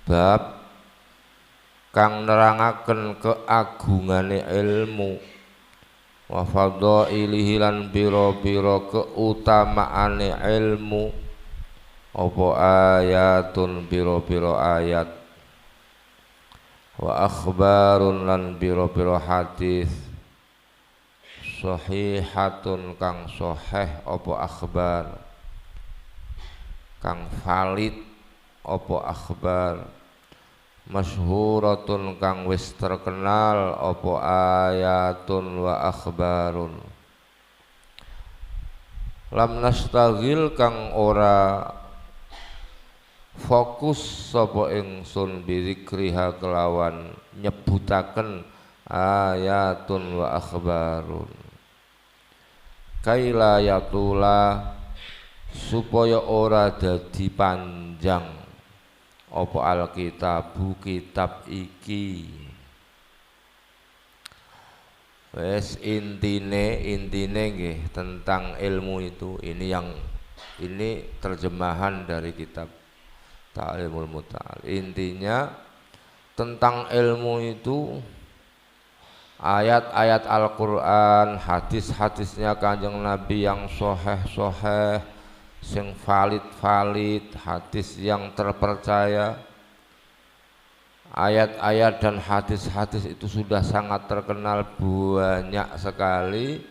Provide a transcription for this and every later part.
Bab kang nerangaken keagungane ilmu wa fadhailihi lan bira-bira keutamaane ilmu apa ayatun bira-bira ayat wa akhbarun lan bira-bira hadis sahihatun kang sahih apa akhbar kang valid apa akhbar masyhuratun kang wis terkenal apa ayatun wa akhbarun lam nastaghil kang ora fokus sapa ingsun bizikriha kelawan nyebutaken ayatun wa akhbarun kaila yatula supaya ora dadi panjang apa alkitabu kitab iki. Wes intine nggih tentang ilmu itu. Ini terjemahan dari kitab Ta'limul Muta'al. Intinya tentang ilmu itu ayat-ayat Al-Qur'an, hadis-hadisnya Kanjeng Nabi yang sahih sing valid, hadis yang terpercaya, ayat-ayat dan hadis-hadis itu sudah sangat terkenal, banyak sekali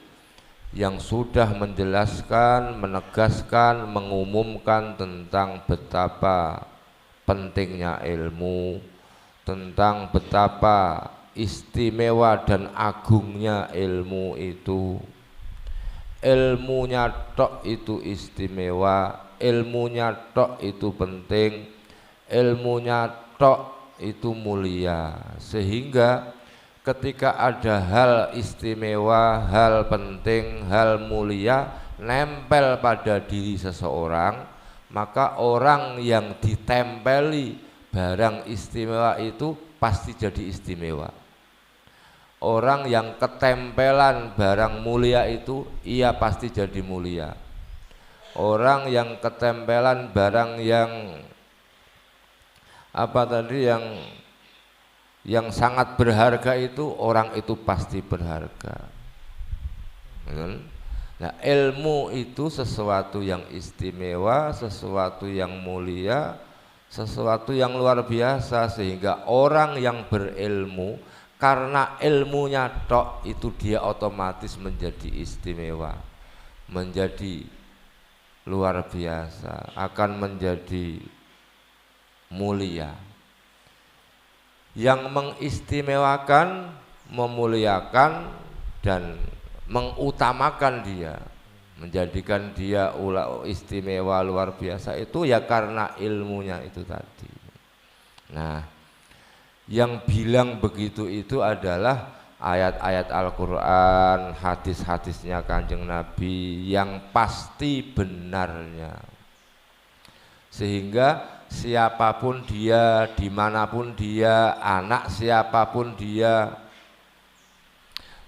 yang sudah menjelaskan, menegaskan, mengumumkan tentang betapa pentingnya ilmu, tentang betapa istimewa dan agungnya ilmu itu. Ilmunya tok itu istimewa, ilmunya tok itu penting, ilmunya tok itu mulia. Sehingga ketika ada hal istimewa, hal penting, hal mulia nempel pada diri seseorang, maka orang yang ditempeli barang istimewa itu pasti jadi istimewa. Orang yang ketempelan barang mulia itu ia pasti jadi mulia. Orang yang ketempelan barang yang yang sangat berharga itu, orang itu pasti berharga. Nah, ilmu itu sesuatu yang istimewa, sesuatu yang mulia, sesuatu yang luar biasa, sehingga orang yang berilmu karena ilmunya tok itu dia otomatis menjadi istimewa, menjadi luar biasa, akan menjadi mulia. Yang mengistimewakan, memuliakan dan mengutamakan dia, menjadikan dia istimewa luar biasa itu ya karena ilmunya itu tadi. Nah, yang bilang begitu itu adalah ayat-ayat Al-Qur'an, hadis-hadisnya Kanjeng Nabi yang pasti benarnya. Sehingga siapapun dia, dimanapun dia, anak siapapun dia,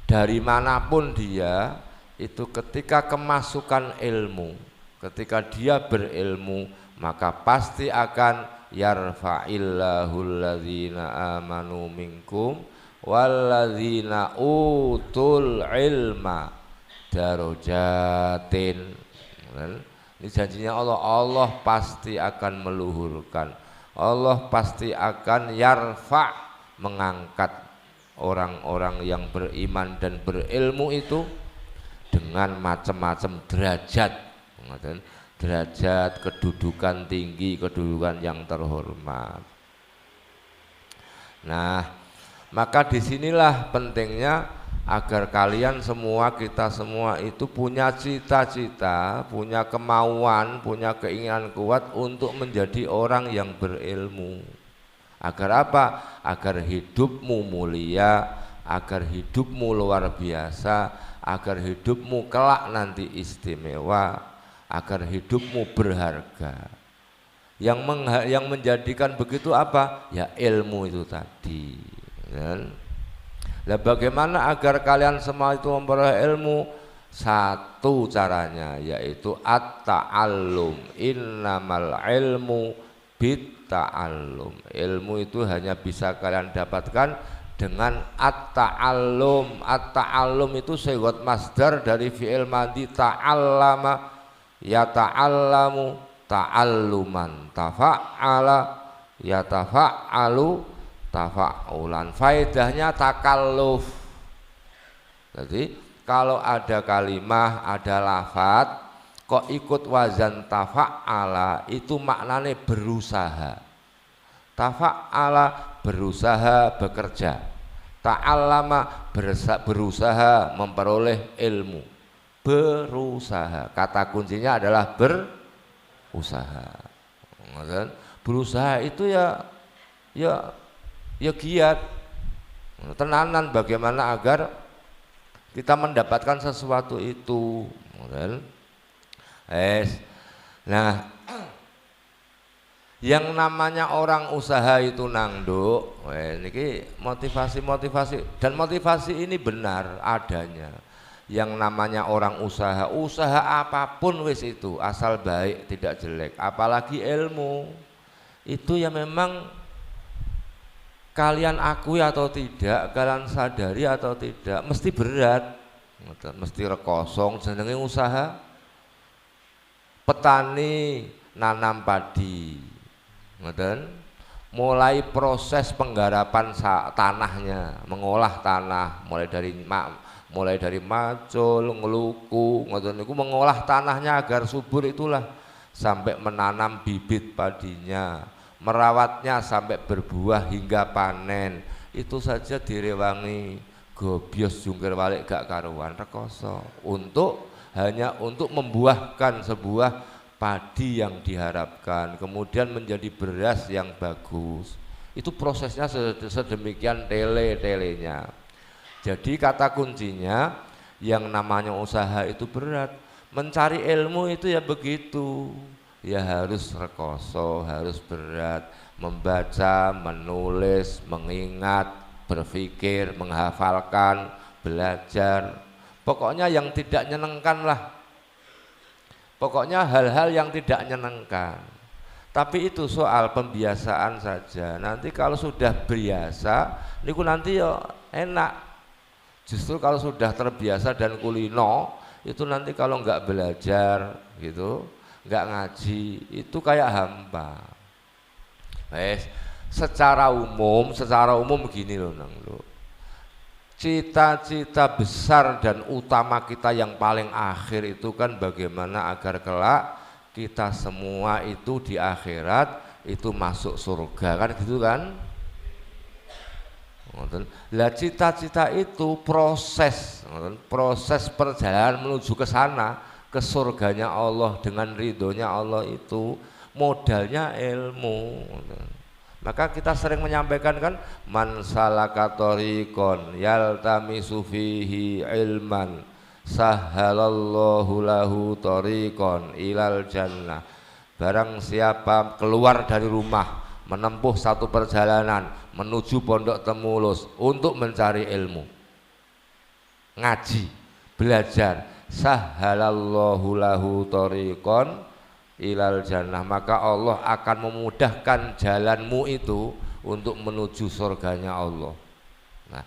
dari manapun dia, itu ketika kemasukan ilmu, ketika dia berilmu, maka pasti akan yarfa'illahu alladzina amanu minkum walladzina utul ilma darajatin. Ini janjinya Allah. Allah pasti akan meluhurkan, Allah pasti akan yarfa', mengangkat orang-orang yang beriman dan berilmu itu dengan macam-macam derajat, derajat, kedudukan tinggi, kedudukan yang terhormat. Nah, maka disinilah pentingnya agar kalian semua, kita semua itu punya cita-cita, punya kemauan, punya keinginan kuat untuk menjadi orang yang berilmu. Agar apa? Agar hidupmu mulia, agar hidupmu luar biasa, agar hidupmu kelak nanti istimewa, agar hidupmu berharga. Yang menjadikan begitu apa? Ya ilmu itu tadi. Nah, bagaimana agar kalian semua itu memperoleh ilmu? Satu caranya yaitu at-ta'allum. Innamal ilmu Bitta'allum. Ilmu itu hanya bisa kalian dapatkan dengan at-ta'allum. At-ta'allum itu sigat masdar dari fi'il madhi ta'allama, yata'allamu ta'alluman, tafa'ala yatafa'alu tafa'ulan. Faedahnya takalluf. Jadi kalau ada kalimah, ada lafadz kok ikut wazan tafa'ala, itu maknanya berusaha. Tafa'ala berusaha, bekerja. Ta'allama berusaha memperoleh ilmu. Berusaha, kata kuncinya adalah berusaha. Berusaha itu ya giat, tenanan bagaimana agar kita mendapatkan sesuatu itu. Nah, yang namanya orang usaha itu nangduk, ini motivasi dan motivasi ini benar adanya. Yang namanya orang usaha apapun wis itu asal baik tidak jelek, apalagi ilmu itu ya memang kalian akui atau tidak, kalian sadari atau tidak, mesti berat, mesti rekosong jenenge usaha. Petani nanam padi, mulai proses penggarapan tanahnya, mengolah tanah, mulai dari macul, ngeluku, mengolah tanahnya agar subur itulah sampai menanam bibit padinya, merawatnya sampai berbuah hingga panen. Itu saja direwangi gobios jungkir balik gak karuan rekoso hanya untuk membuahkan sebuah padi yang diharapkan, kemudian menjadi beras yang bagus. Itu prosesnya sedemikian telenya. Jadi kata kuncinya yang namanya usaha itu berat. Mencari ilmu itu ya begitu, ya harus rekoso, harus berat, membaca, menulis, mengingat, berpikir, menghafalkan, belajar. Pokoknya yang tidak nyenengkan lah. Pokoknya hal-hal yang tidak nyenengkan. Tapi itu soal pembiasaan saja. Nanti kalau sudah biasa, niku nanti ya enak. Justru kalau sudah terbiasa dan kulino, itu nanti kalau nggak belajar gitu, nggak ngaji, itu kayak hampa. Secara umum gini loh nang lo. Cita-cita besar dan utama kita yang paling akhir itu kan bagaimana agar kelak kita semua itu di akhirat itu masuk surga, kan gitu kan? Lah cita-cita itu proses perjalanan menuju ke sana, ke surganya Allah dengan ridhonya Allah itu modalnya ilmu. Maka kita sering menyampaikan kan, man salaka thoriqon yaltamisu fihi ilman sahhalallahu lahu thoriqon ilal jannah. Barang siapa keluar dari rumah menempuh satu perjalanan menuju pondok Temulus untuk mencari ilmu, ngaji, belajar, sahhalallahu lahu thoriqon ilal jannah, maka Allah akan memudahkan jalanmu itu untuk menuju surganya Allah. Nah,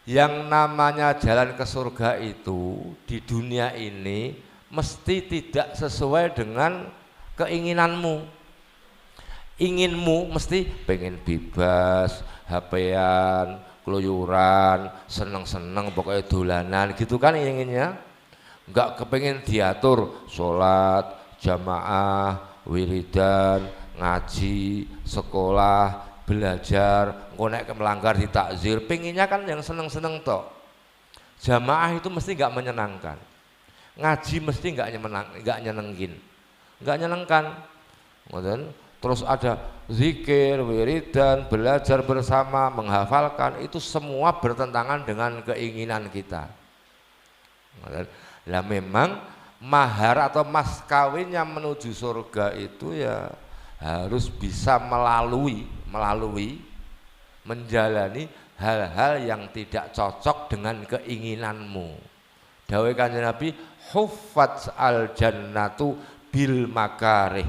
yang namanya jalan ke surga itu di dunia ini mesti tidak sesuai dengan keinginanmu. Inginmu mesti pengen bebas, HP-an, keluyuran, seneng-seneng pokoknya dolanan gitu kan inginnya. Enggak kepengen diatur sholat, jamaah, wiridan, ngaji, sekolah, belajar, nek melanggar ditakzir, pengennya kan yang seneng-seneng toh. Jamaah itu mesti nggak menyenangkan, ngaji mesti nggak nyenengkan. Terus ada zikir, wiridan, belajar bersama, menghafalkan, itu semua bertentangan dengan keinginan kita. Lah memang mahar atau mas kawinnya menuju surga itu ya harus bisa melalui menjalani hal-hal yang tidak cocok dengan keinginanmu. Dawuh Kanjeng Nabi, huffat al jannatu bil makarih.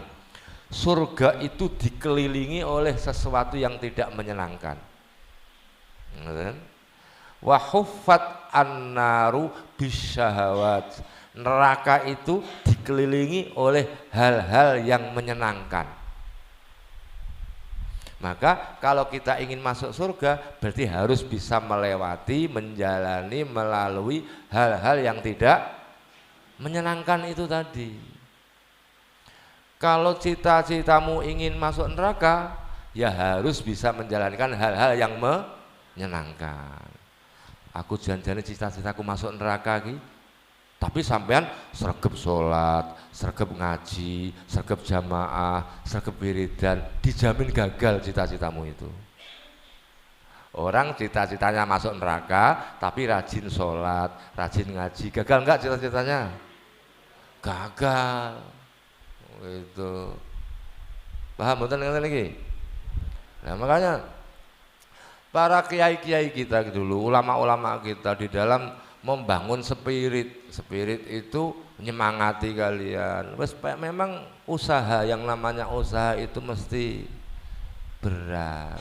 surga itu dikelilingi oleh sesuatu yang tidak menyenangkan. Wa huffat annaru bisyahawat. Neraka itu dikelilingi oleh hal-hal yang menyenangkan. Maka kalau kita ingin masuk surga berarti harus bisa melewati, menjalani, melalui hal-hal yang tidak menyenangkan itu tadi. Kalau cita-citamu ingin masuk neraka, ya harus bisa menjalankan hal-hal yang menyenangkan. Aku janjian cita-citaku masuk neraka ki, tapi sampean sregep sholat, sregep ngaji, sregep jamaah, sregep wiridan, dijamin gagal cita-citamu itu. Orang cita-citanya masuk neraka, tapi rajin sholat, rajin ngaji, gagal enggak cita-citanya? Gagal. Itu paham betul ngerti lagi. Nah makanya para kiai-kiai kita dulu, ulama-ulama kita di dalam membangun spirit itu menyemangati kalian. Memang usaha yang namanya usaha itu mesti berat,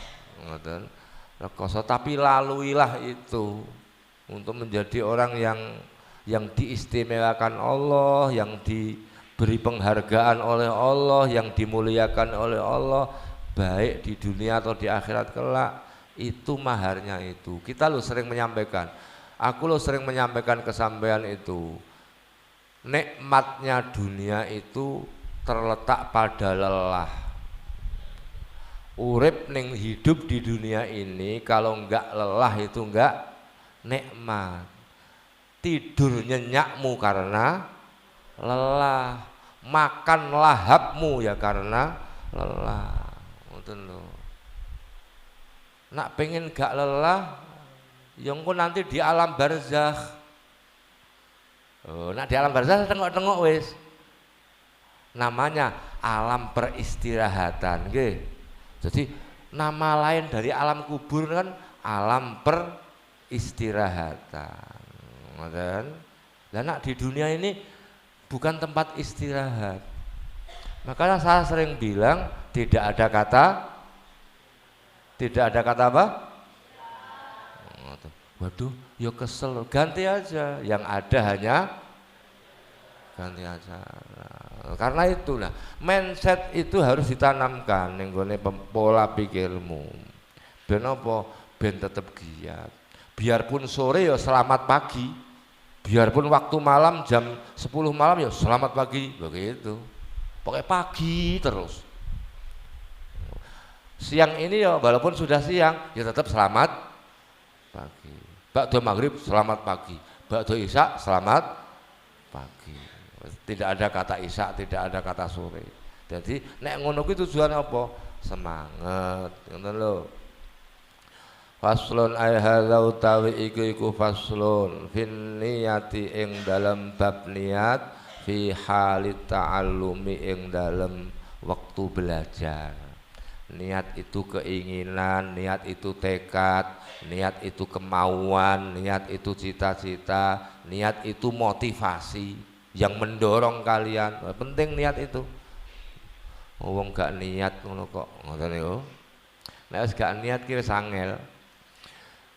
rekoso, tapi laluilah itu untuk menjadi orang yang diistimewakan Allah, yang diberi penghargaan oleh Allah, yang dimuliakan oleh Allah, baik di dunia atau di akhirat kelak. Itu maharnya itu. Kita lo sering menyampaikan, aku lo sering menyampaikan kesampaian itu. Nikmatnya dunia itu terletak pada lelah. Urip ning hidup di dunia ini kalau enggak lelah itu enggak nikmat. Tidur nyenyakmu karena lelah, makan lahapmu ya karena lelah. Ngoten lho. Nak pengen gak lelah, yang pun nanti di alam barzakh. Oh, nak di alam barzakh tengok-tengok wis. Namanya alam peristirahatan, nggih. Jadi nama lain dari alam kubur kan alam peristirahatan. Ngoten. Lah nak di dunia ini bukan tempat istirahat. Makanya saya sering bilang tidak ada apa? Waduh, ya kesel, ganti aja. Yang ada hanya ganti aja. Karena itu nah, mindset itu harus ditanamkan ning gone pola pikirmu. Ben apa? Ben tetep giat. Biarpun sore ya selamat pagi. Biarpun waktu malam jam 10 malam ya selamat pagi, begitu. Pokoknya pagi terus. Siang ini ya walaupun sudah siang ya tetap selamat pagi. Ba'da maghrib selamat pagi, ba'da isya selamat pagi. Tidak ada kata isya, tidak ada kata sore. Jadi nek ngono kuwi tujuan apa? Semangat, ngoten lho. Faslun ay hadza utawi iku faslun fin niyati ing dalam bab niat fi halit ta'allumi ing dalam waktu belajar. Niat itu keinginan, niat itu tekad, niat itu kemauan, niat itu cita-cita, niat itu motivasi yang mendorong kalian. Penting niat itu. Wong gak niat ngono kok, ngoten niku. Nek wis gak niat ki wis angel.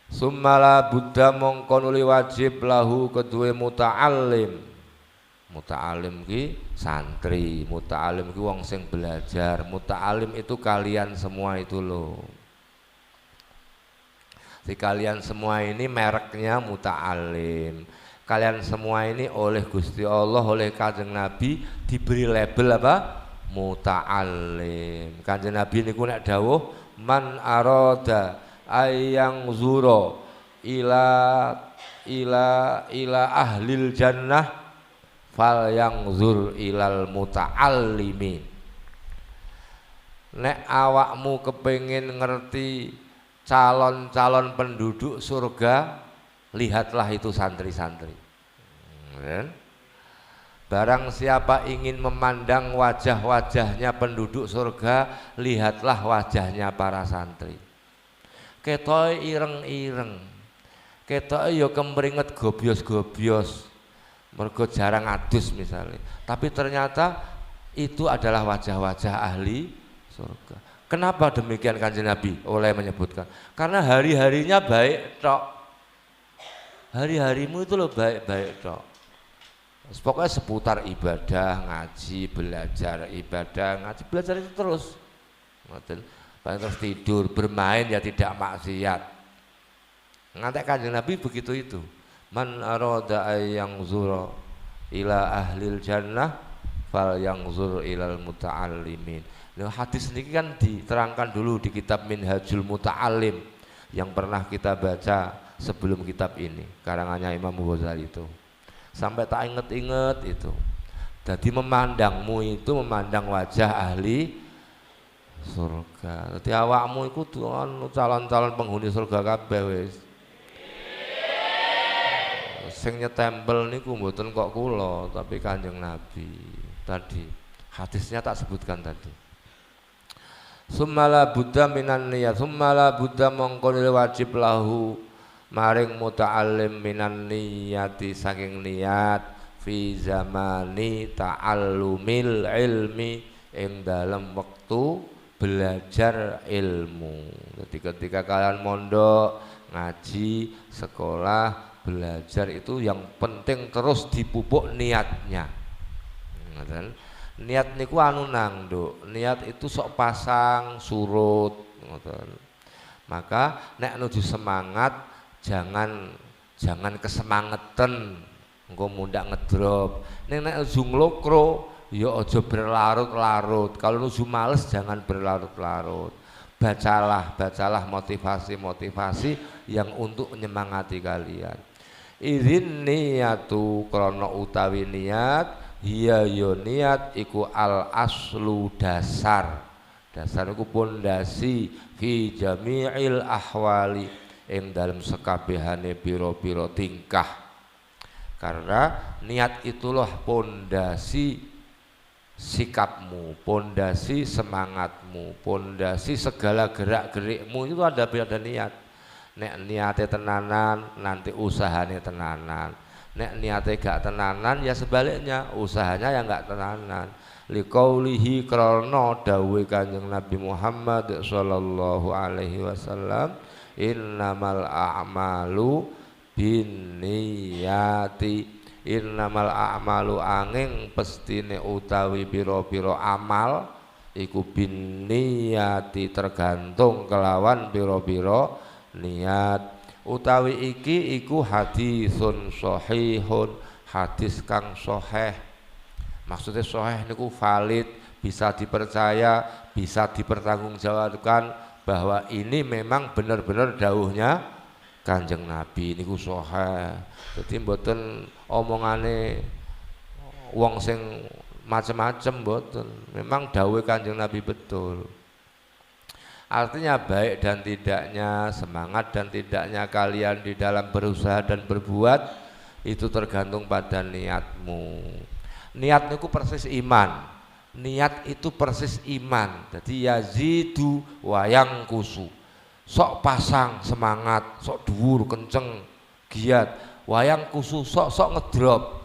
Summala buddha mongko nuli wajib lahu kedue muta'allim. Muta'alim ki santri, muta'alim ki wong sing belajar. Muta'alim itu kalian semua itu loh. Jadi kalian semua ini mereknya muta'alim. Kalian semua ini oleh Gusti Allah, oleh Kanjeng Nabi diberi label apa? Muta'alim. Kanjeng Nabi niku nek dawuh man arada ayang zuro ila ahlil jannah fal yang zur ilal muta'allimi. Nek awakmu kepengin ngerti calon-calon penduduk surga, lihatlah itu santri-santri. Barang siapa ingin memandang wajah-wajahnya penduduk surga, lihatlah wajahnya para santri. Ketoke ireng-ireng, ketoke ya kemringet gobyos-gobyos. Mergo jarang adus misalnya, tapi ternyata itu adalah wajah-wajah ahli surga. Kenapa demikian Kanjeng Nabi oleh menyebutkan? Karena hari-harinya baik tok. Hari-harimu itu loh baik-baik tok. Pokoknya seputar ibadah, ngaji, belajar, ibadah, ngaji, belajar itu terus. Paling terus tidur, bermain ya tidak maksiat. Ngantek Kanjeng Nabi begitu itu. Man arada ayyang zura ila ahlil jannah fal yanzur ilal muta'allimin. Nah, hadis ini kan diterangkan dulu di kitab Minhajul Muta'allim yang pernah kita baca sebelum kitab ini, karangannya Imam Ghazali itu. Sampai tak inget-inget itu. Jadi memandangmu itu memandang wajah ahli surga. Jadi awakmu itu calon-calon penghuni surga kabeh wis. Sing nyetempel niku mboten kok kula, tapi Kanjeng Nabi. Tadi hadisnya tak sebutkan tadi. Summala buddha minan niyat, summala buddha mongkonil wajib lahu maring muta'allim minan niyati saking niat fi zamani ta'allumil ilmi ing dalam waktu belajar ilmu. Jadi ketika kalian mondok, ngaji, sekolah, belajar itu yang penting terus dipupuk niatnya. Niat niku anu nang nduk, niat itu sok pasang surut ngoten. Maka nek nuju semangat jangan kesemangetan engko mundak ngedrop. Nek nuju nglokro ya aja berlarut-larut. Kalau nuju males jangan berlarut-larut. Bacalah motivasi yang untuk menyemangati kalian. Idzin niyatu krana utawi niat hiya yo niat iku al aslu dasar iku pondasi fi jami'il ahwali ing dalam sekabehane pira-pira tingkah. Karena niat itulah pondasi sikapmu, pondasi semangatmu, pondasi segala gerak-gerikmu itu ada niat. Nek niate tenanan nanti usahane tenanan. Nek niate gak tenanan ya sebaliknya usahanya yang gak tenanan. Liqaulihi krana dawuhe Kanjeng Nabi Muhammad sallallahu alaihi wasallam, innamal a'malu binniyati, innamal a'malu angin pestine utawi pira-pira amal iku binniyati tergantung kelawan pira-pira niat. Utawi iki iku hadisun sahihun, hadis kang sahih. Maksudnya sahih niku valid, bisa dipercaya, bisa dipertanggungjawabkan bahwa ini memang benar-benar dawuhnya Kanjeng Nabi niku sahih. Dadi mboten omongane wong sing macem-macem mboten. Memang dawuhe Kanjeng Nabi betul. Artinya baik dan tidaknya, semangat dan tidaknya kalian di dalam berusaha dan berbuat itu tergantung pada niatmu. Niat itu persis iman. Niat itu persis iman. Jadi yazidu wayang kusu. Sok pasang semangat, sok dhuwur kenceng giat. Wayang kusu sok ngedrop.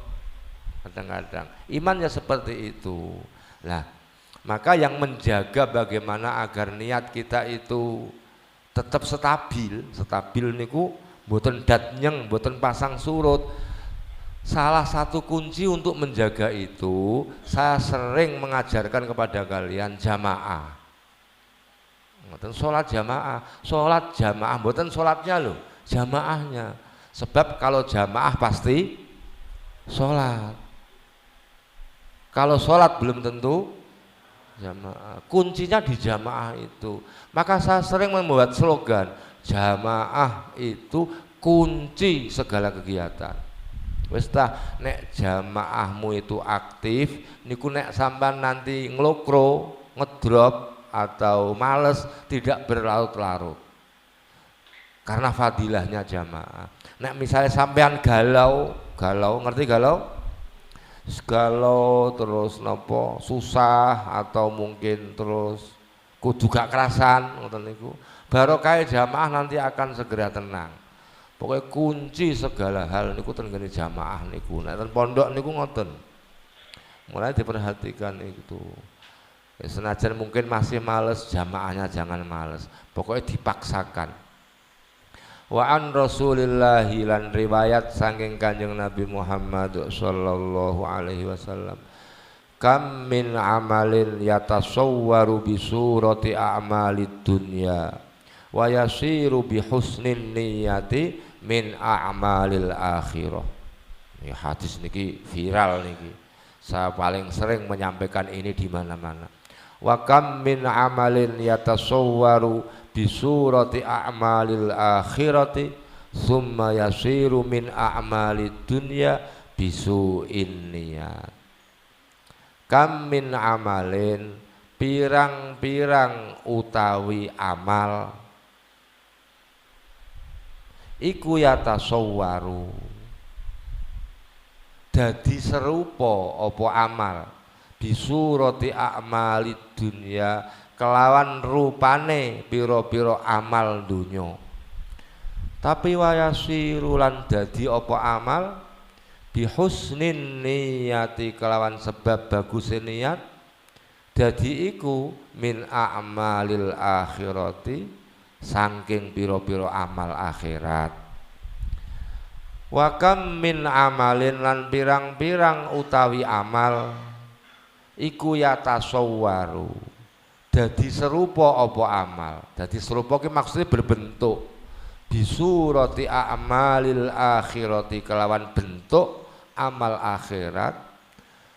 Kadang-kadang iman ya seperti itu. Nah, maka yang menjaga bagaimana agar niat kita itu tetap stabil niku mboten datnyeng, mboten pasang surut. Salah satu kunci untuk menjaga itu saya sering mengajarkan kepada kalian jamaah. Mboten sholat jamaah mboten sholatnya loh, jamaahnya. Sebab kalau jamaah pasti sholat. Kalau sholat belum tentu jamaah. Kuncinya di jamaah itu. Maka saya sering membuat slogan jamaah itu kunci segala kegiatan. Wis ta, nek jamaahmu itu aktif niku nek sampean nanti nglokro, ngedrop atau males tidak berlarut-larut. Karena fadilahnya jamaah. Nek misalnya sampean galau, ngerti galau? Galau terus nopo susah atau mungkin terus kudu gak kerasan ngoten niku. Barokah jamaah nanti akan segera tenang. Pokoknya kunci segala hal niku ten nggone jamaah niku. Nek ten pondok niku ngoten. mulai diperhatikan itu. Ya, senajan mungkin masih males, jamaahnya jangan males, pokoknya dipaksakan. Wa an Rasulillahi, lan riwayat saking Kanjeng Nabi Muhammad sallallahu alaihi wasallam, kam min amalin yatasawwaru bi surati a'malid dunya wa yasiru bi husnin niyati min a'malil akhirah. Ini hadis niki viral niki. Saya paling sering menyampaikan ini di mana-mana. Wa kam min amalin yatasawwaru bi surati a'malil akhirati summa yasiru min a'malid dunya bisu'in niyat. Kam min amalin, pirang-pirang utawi amal, iku yatasawwaru, dadi serupa apa amal, bisurati a'malid dunya, kelawan rupane pira-pira amal dunya. Tapi wayasiru lan dadi apa amal, bihusnin niyati, kelawan sebab bagus niat, dadi iku min a'malil akhirati, saking pira-pira amal akhirat. Wa kam min amalin, lan pirang-pirang utawi amal, iku yatasawwaru, dadi serupa apa amal. Dadi serupa ki maksudnya berbentuk, bisurati a'malil akhirati, kelawan bentuk amal akhirat.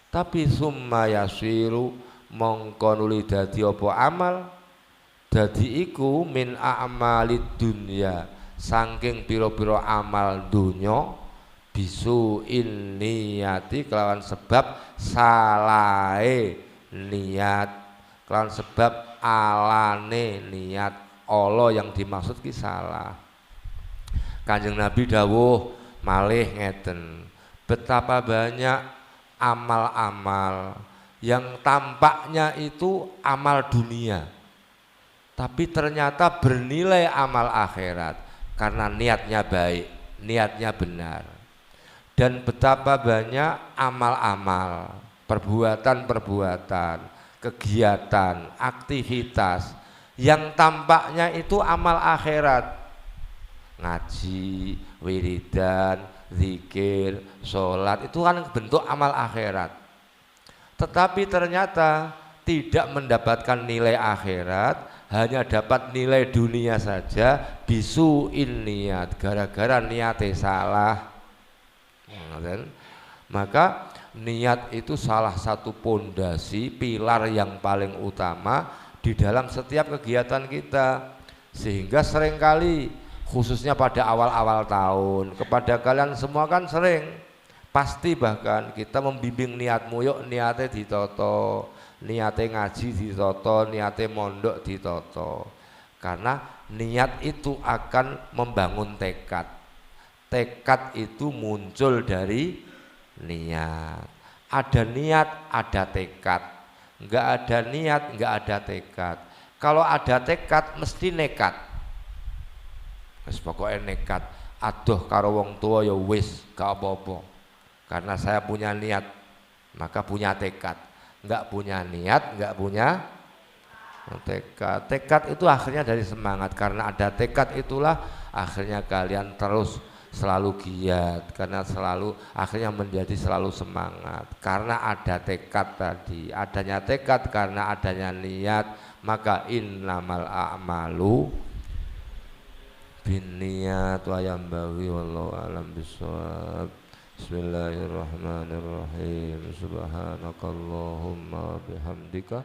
Tapi summa yasiru, mongko nuli dadi apa amal, dadi iku min a'malid dunya, saking pira-pira amal dunya, bisu in niyati, kelawan sebab salahe niat, kelawan sebab alane niat. Allah yang dimaksud ki salah. Kanjeng Nabi dawuh malih ngeten, betapa banyak amal-amal yang tampaknya itu amal dunia, tapi ternyata bernilai amal akhirat karena niatnya baik, niatnya benar. Dan betapa banyak amal-amal, perbuatan-perbuatan, kegiatan, aktivitas yang tampaknya itu amal akhirat, ngaji, wiridan, zikir, sholat, itu kan bentuk amal akhirat, tetapi ternyata tidak mendapatkan nilai akhirat, hanya dapat nilai dunia saja, bisu in niat, gara-gara niatnya salah. Maka niat itu salah satu pondasi, pilar yang paling utama di dalam setiap kegiatan kita. Sehingga seringkali, khususnya pada awal-awal tahun, kepada kalian semua kan sering, pasti bahkan kita membimbing niatmu, yuk niatnya ditoto, niatnya ngaji ditoto, niatnya mondok ditoto. Karena niat itu akan membangun tekad. Tekad itu muncul dari niat. Ada niat, ada tekad. Enggak ada niat, enggak ada tekad. Kalau ada tekad mesti nekat. Wis pokoknya nekat. Aduh karo wong tua ya wis gak apa-apa. Karena saya punya niat, maka punya tekad. Enggak punya niat, enggak punya tekad. Tekad itu akhirnya dari semangat. Karena ada tekad itulah akhirnya kalian terus selalu giat, karena selalu akhirnya menjadi selalu semangat karena ada tekad tadi. Adanya tekad karena adanya niat, maka innamal a'malu binniyat wa yambaghi wallahu a'lam bissawab. Bismillahirrahmanirrahim. Subhanakallahumma bihamdika